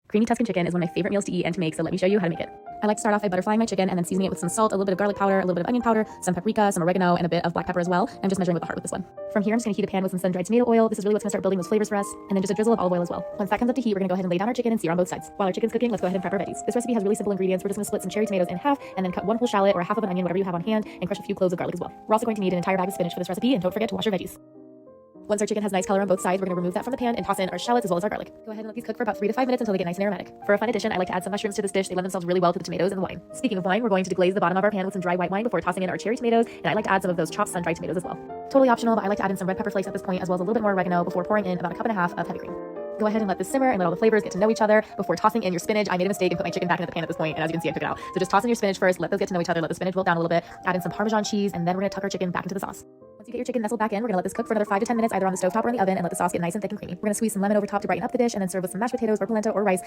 Creamy Tuscan chicken is one of my favorite meals to eat and to make, so let me show you how to make it. I like to start off by butterflying my chicken and then seasoning it with some salt, a little bit of garlic powder, a little bit of onion powder, some paprika, some oregano, and a bit of black pepper as well. I'm just measuring with a heart with this one. From here, I'm just gonna heat a pan with some sun-dried tomato oil. This is really what's gonna start building those flavors for us. And then just a drizzle of olive oil as well. Once that comes up to heat, we're gonna go ahead and lay down our chicken and sear on both sides. While our chicken's cooking, let's go ahead and prep our veggies. This recipe has really simple ingredients. We're just gonna split some cherry tomatoes in half and then cut one whole shallot or half of an onion, whatever you have on hand, and crush a few cloves of garlic as well. We're also going to need an entire bag of spinach for this recipe, and don't forget to wash your veggies. Once our chicken has nice color on both sides, we're going to remove that from the pan and toss in our shallots as well as our garlic. Go ahead and let these cook for about 3 to 5 minutes until they get nice and aromatic. For a fun addition, I like to add some mushrooms to this dish. They lend themselves really well to the tomatoes and the wine. Speaking of wine, we're going to deglaze the bottom of our pan with some dry white wine before tossing in our cherry tomatoes, and I like to add some of those chopped sun-dried tomatoes as well. Totally optional, but I like to add in some red pepper flakes at this point as well as a little bit more oregano before pouring in about 1.5 cups of heavy cream. Go ahead and let this simmer and let all the flavors get to know each other before tossing in your spinach. I made a mistake and put my chicken back into the pan at this point, and as you can see, I took it out. So just toss in your spinach first, let those get to know each other, let the spinach wilt down a little bit, add in some Parmesan cheese, and then we're gonna tuck our chicken back into the sauce. Once you get your chicken nestled back in, we're gonna let this cook for another 5 to 10 minutes either on the stovetop or in the oven and let the sauce get nice and thick and creamy. We're gonna squeeze some lemon over top to brighten up the dish and then serve with some mashed potatoes or polenta or rice.